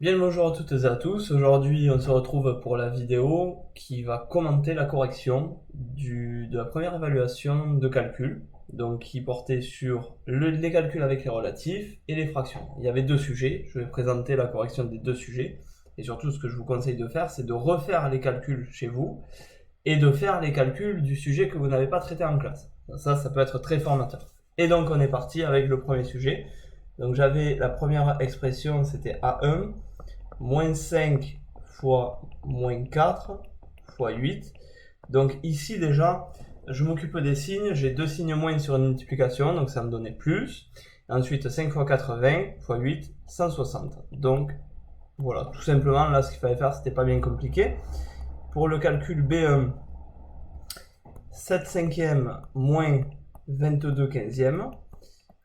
Bien le bonjour à toutes et à tous, aujourd'hui on se retrouve pour la vidéo qui va commenter la correction de la première évaluation de calcul, donc qui portait sur les calculs avec les relatifs et les fractions. Il y avait deux sujets, je vais présenter la correction des deux sujets, et surtout ce que je vous conseille de faire c'est de refaire les calculs chez vous et de faire les calculs du sujet que vous n'avez pas traité en classe. Ça peut être très formateur. Et donc on est parti avec le premier sujet. Donc j'avais la première expression, c'était A1, moins 5 fois moins 4 fois 8. Donc ici déjà, je m'occupe des signes, j'ai deux signes moins sur une multiplication, donc ça me donnait plus. Ensuite 5 fois 4, 20, fois 8, 160. Donc voilà, tout simplement, là ce qu'il fallait faire, c'était pas bien compliqué. Pour le calcul B1, 7 cinquièmes moins 22 quinzièmes.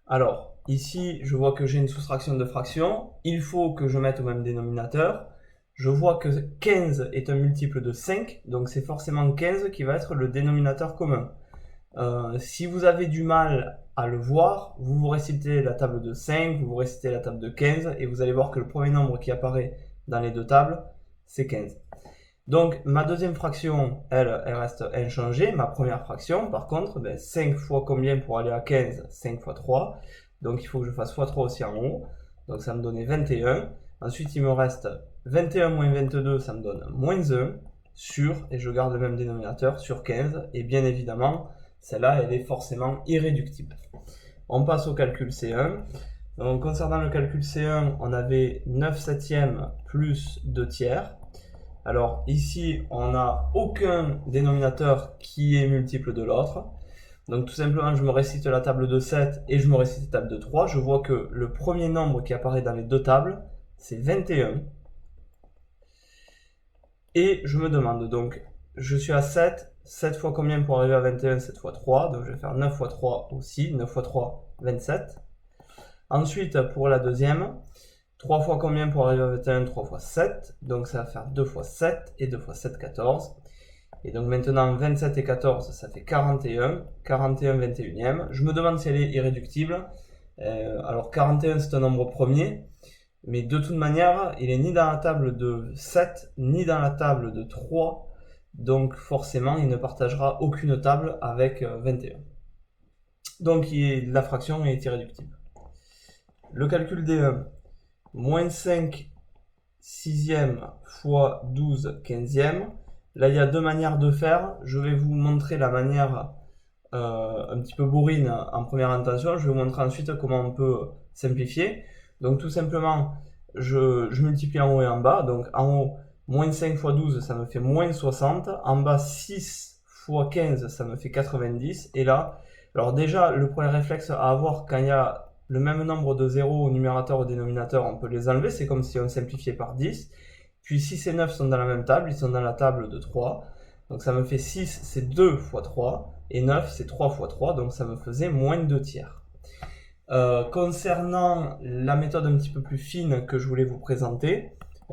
Alors, ici, je vois que j'ai une soustraction de fraction. Il faut que je mette au même dénominateur. Je vois que 15 est un multiple de 5, donc c'est forcément 15 qui va être le dénominateur commun. Si vous avez du mal à le voir, vous vous récitez la table de 5, vous vous récitez la table de 15, et vous allez voir que le premier nombre qui apparaît dans les deux tables, c'est 15. Donc ma deuxième fraction, elle reste inchangée. Ma première fraction, par contre, 5 fois combien pour aller à 15? 5 fois 3. Donc il faut que je fasse x3 aussi en haut. Donc ça me donnait 21. Ensuite il me reste 21 moins 22, ça me donne moins 1 sur, et je garde le même dénominateur, sur 15. Et bien évidemment, celle-là, elle est forcément irréductible. On passe au calcul C1. Donc concernant le calcul C1, on avait 9 septièmes plus 2 tiers. Alors ici, on n'a aucun dénominateur qui est multiple de l'autre. Donc tout simplement, je me récite la table de 7 et je me récite la table de 3. Je vois que le premier nombre qui apparaît dans les deux tables, c'est 21. Et je me demande, donc je suis à 7. 7 fois combien pour arriver à 21? 7 fois 3. Donc je vais faire 9 fois 3 aussi. 9 fois 3, 27. Ensuite, pour la deuxième, 3 fois combien pour arriver à 21? 3 fois 7. Donc ça va faire 2 fois 7 et 2 fois 7, 14. Et donc maintenant 27 et 14, ça fait 41. 41 21e. Je me demande si elle est irréductible. Alors 41 c'est un nombre premier. Mais de toute manière, il est ni dans la table de 7, ni dans la table de 3. Donc forcément, il ne partagera aucune table avec 21. Donc la fraction est irréductible. Le calcul D1. Moins 5 sixième fois 12 quinzième. Là, il y a deux manières de faire. Je vais vous montrer la manière un petit peu bourrine en première intention. Je vais vous montrer ensuite comment on peut simplifier. Donc tout simplement, je multiplie en haut et en bas. Donc en haut, moins 5 fois 12, ça me fait moins 60. En bas, 6 fois 15, ça me fait 90. Et là, alors déjà, le premier réflexe à avoir quand il y a le même nombre de zéros au numérateur et au dénominateur, on peut les enlever, c'est comme si on simplifiait par 10. Puis 6 et 9 sont dans la même table, ils sont dans la table de 3. Donc ça me fait 6, c'est 2 fois 3, et 9, c'est 3 fois 3, donc ça me faisait moins 2 tiers. Concernant la méthode un petit peu plus fine que je voulais vous présenter,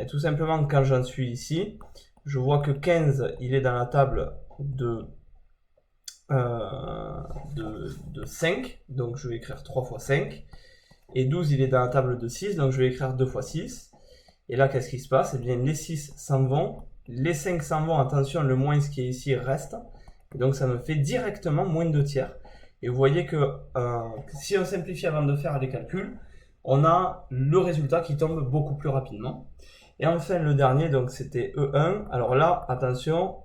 tout simplement quand j'en suis ici, je vois que 15, il est dans la table de 5, donc je vais écrire 3 fois 5, et 12 il est dans la table de 6, donc je vais écrire 2 fois 6, et là qu'est-ce qui se passe? Eh bien les 6 s'en vont, les 5 s'en vont, attention le moins qui est ici reste, et donc ça me fait directement moins 2 tiers, et vous voyez que si on simplifie avant de faire les calculs, on a le résultat qui tombe beaucoup plus rapidement. Et enfin le dernier, donc c'était E1, alors là attention,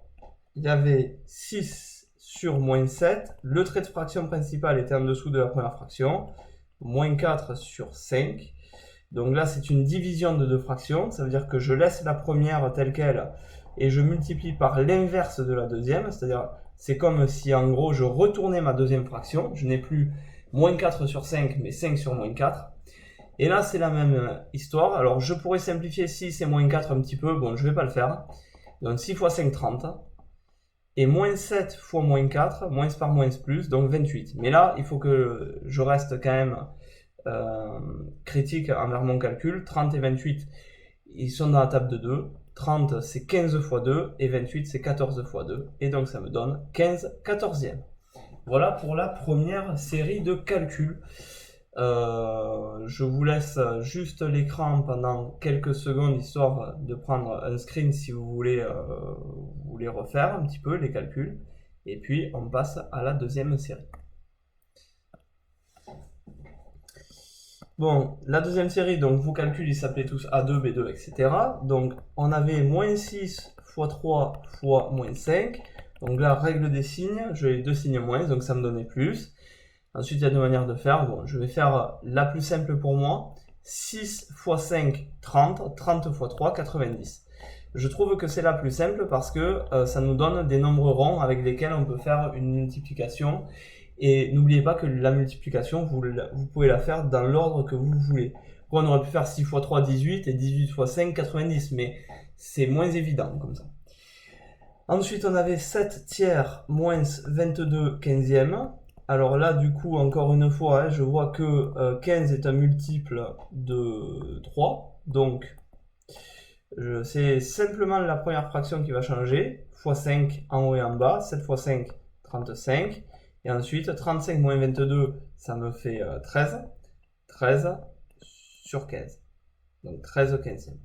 il y avait 6 sur moins 7, le trait de fraction principal était en dessous de la première fraction, moins 4 sur 5, donc là c'est une division de deux fractions, ça veut dire que je laisse la première telle qu'elle, et je multiplie par l'inverse de la deuxième, c'est-à-dire c'est comme si en gros je retournais ma deuxième fraction, je n'ai plus moins 4 sur 5, mais 5 sur moins 4, et là c'est la même histoire, alors je pourrais simplifier 6 et moins 4 un petit peu, bon je vais pas le faire, donc 6 fois 5, 30, et moins 7 fois moins 4, moins par moins plus, donc 28. Mais là, il faut que je reste quand même critique envers mon calcul. 30 et 28, ils sont dans la table de 2. 30, c'est 15 fois 2, et 28, c'est 14 fois 2. Et donc, ça me donne 15 quatorzièmes. Voilà pour la première série de calculs. Je vous laisse juste l'écran pendant quelques secondes, histoire de prendre un screen si vous voulez refaire un petit peu les calculs. Et puis on passe à la deuxième série. Bon, la deuxième série, donc vos calculs, ils s'appelaient tous A2, B2, etc. Donc on avait moins 6 fois 3 fois moins 5. Donc là, règle des signes, j'ai deux signes moins, donc ça me donnait plus. Ensuite, il y a deux manières de faire. Bon, je vais faire la plus simple pour moi. 6 fois 5, 30. 30 fois 3, 90. Je trouve que c'est la plus simple parce que ça nous donne des nombres ronds avec lesquels on peut faire une multiplication. Et n'oubliez pas que la multiplication, vous pouvez la faire dans l'ordre que vous voulez. On aurait pu faire 6 fois 3, 18 et 18 fois 5, 90, mais c'est moins évident comme ça. Ensuite, on avait 7 tiers moins 22 quinzièmes. Alors là, du coup, encore une fois, hein, je vois que 15 est un multiple de 3. Donc, c'est simplement la première fraction qui va changer. Fois 5 en haut et en bas. 7 fois 5, 35. Et ensuite, 35 moins 22, ça me fait 13. 13 sur 15. Donc 13 quinzièmes.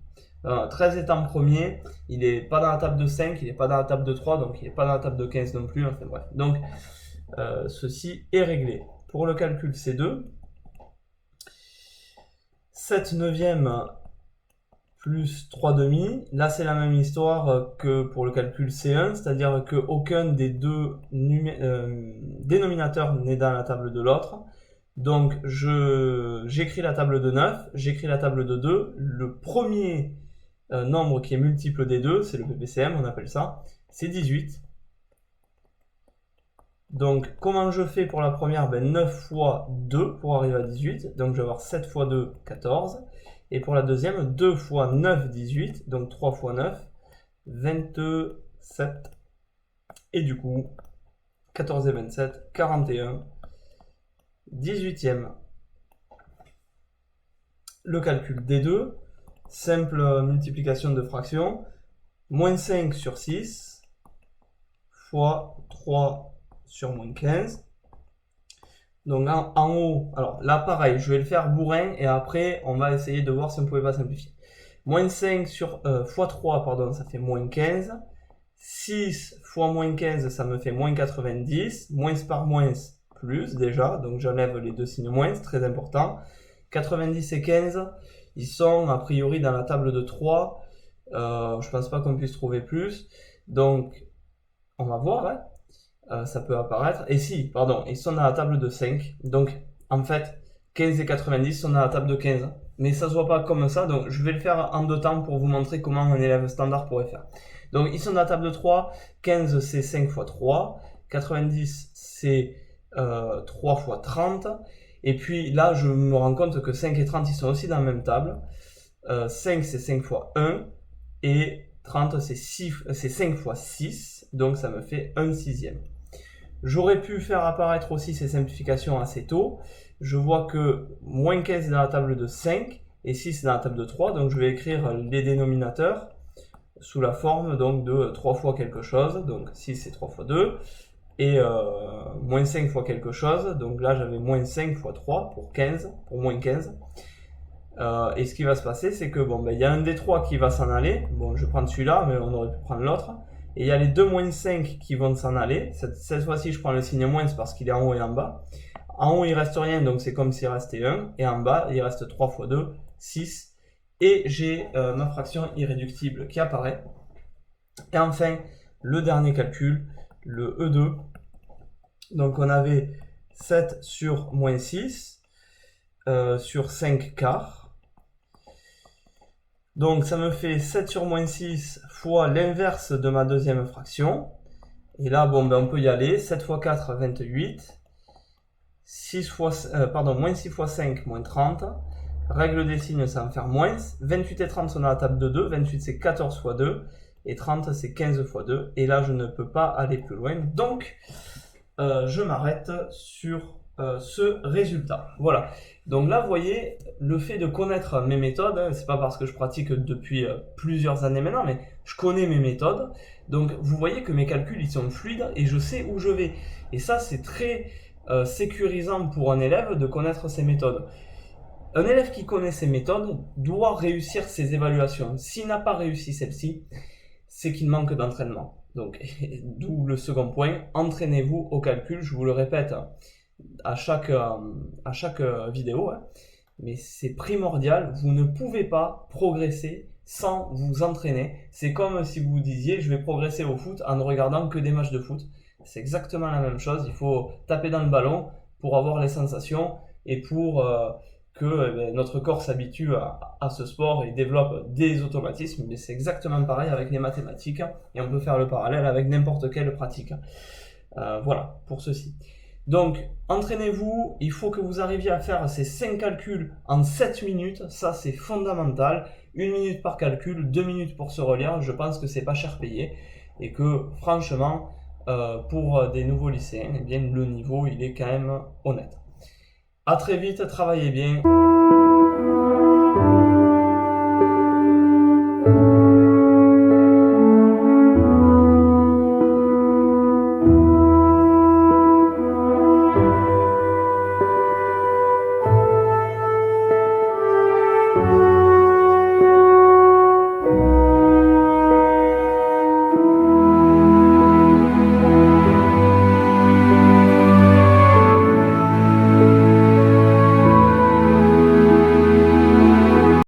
13 étant premier, il n'est pas dans la table de 5, il n'est pas dans la table de 3, donc il n'est pas dans la table de 15 non plus. Enfin bref. Donc, ceci est réglé. Pour le calcul C2, 7 neuvièmes plus 3 demi. Là, c'est la même histoire que pour le calcul C1, c'est-à-dire qu'aucun des deux dénominateurs n'est dans la table de l'autre. Donc, j'écris la table de 9, j'écris la table de 2. Le premier nombre qui est multiple des deux, c'est le PPCM, on appelle ça, c'est 18. Donc, comment je fais pour la première? 9 fois 2 pour arriver à 18. Donc, je vais avoir 7 fois 2, 14. Et pour la deuxième, 2 fois 9, 18. Donc, 3 fois 9, 27. Et du coup, 14 et 27, 41. 18e. Le calcul D2. Simple multiplication de fractions. Moins 5 sur 6 fois 3 sur moins 15. Donc en haut, alors là pareil, je vais le faire bourrin et après on va essayer de voir si on ne pouvait pas simplifier. Moins 5 fois 3, pardon, ça fait moins 15. 6 fois moins 15, ça me fait moins 90. Moins par moins, plus déjà. Donc j'enlève les deux signes moins, c'est très important. 90 et 15, ils sont a priori dans la table de 3. Je pense pas qu'on puisse trouver plus. Donc on va voir, hein. Ça peut apparaître. Et si, pardon, ils sont dans la table de 5. Donc, en fait, 15 et 90 sont dans la table de 15. Mais ça se voit pas comme ça, donc je vais le faire en deux temps pour vous montrer comment un élève standard pourrait faire. Donc, ils sont dans la table de 3. 15, c'est 5 fois 3. 90, c'est 3 fois 30. Et puis là, je me rends compte que 5 et 30, ils sont aussi dans la même table. 5, c'est 5 fois 1. Et 30, c'est 5 fois 6. Donc, ça me fait 1 sixième. J'aurais pu faire apparaître aussi ces simplifications assez tôt. Je vois que moins 15 est dans la table de 5 et 6 est dans la table de 3. Donc je vais écrire les dénominateurs sous la forme donc, de 3 fois quelque chose. Donc 6 c'est 3 fois 2. Et moins 5 fois quelque chose. Donc là j'avais moins 5 fois 3 pour 15, pour moins 15. Et ce qui va se passer, c'est que bon, y a un des 3 qui va s'en aller. Bon, je vais prendre celui-là, mais on aurait pu prendre l'autre. Et il y a les deux moins 5 qui vont s'en aller. Cette fois-ci, je prends le signe moins parce qu'il est en haut et en bas. En haut, il reste rien, donc c'est comme s'il restait 1. Et en bas, il reste 3 fois 2, 6. Et j'ai ma fraction irréductible qui apparaît. Et enfin, le dernier calcul, le E2. Donc on avait 7 sur moins 6 sur 5 quarts. Donc ça me fait 7 sur moins 6 fois l'inverse de ma deuxième fraction. Et là, bon, on peut y aller. 7 fois 4, 28. Moins 6 fois 5, moins 30. Règle des signes, ça va me faire moins. 28 et 30 sont dans la table de 2. 28, c'est 14 fois 2. Et 30, c'est 15 fois 2. Et là, je ne peux pas aller plus loin. Donc, je m'arrête sur ce résultat. Voilà. Donc là, vous voyez, le fait de connaître mes méthodes, hein, c'est pas parce que je pratique depuis plusieurs années maintenant, mais je connais mes méthodes. Donc vous voyez que mes calculs, ils sont fluides et je sais où je vais. Et ça, c'est très sécurisant pour un élève de connaître ces méthodes. Un élève qui connaît ces méthodes doit réussir ses évaluations. S'il n'a pas réussi celle-ci, c'est qu'il manque d'entraînement. Donc, d'où le second point, entraînez-vous au calcul. Je vous le répète à chaque vidéo, hein, mais c'est primordial. Vous ne pouvez pas progresser sans vous entraîner. C'est comme si vous disiez je vais progresser au foot en ne regardant que des matchs de foot. C'est exactement la même chose. Il faut taper dans le ballon pour avoir les sensations et pour que notre corps s'habitue à ce sport et développe des automatismes. Mais c'est exactement pareil avec les mathématiques et on peut faire le parallèle avec n'importe quelle pratique. Voilà pour ceci. Donc, entraînez-vous, il faut que vous arriviez à faire ces 5 calculs en 7 minutes, ça c'est fondamental. 1 minute par calcul, 2 minutes pour se relire, je pense que c'est pas cher payé et que franchement, pour des nouveaux lycéens, eh bien, le niveau il est quand même honnête. A très vite, travaillez bien.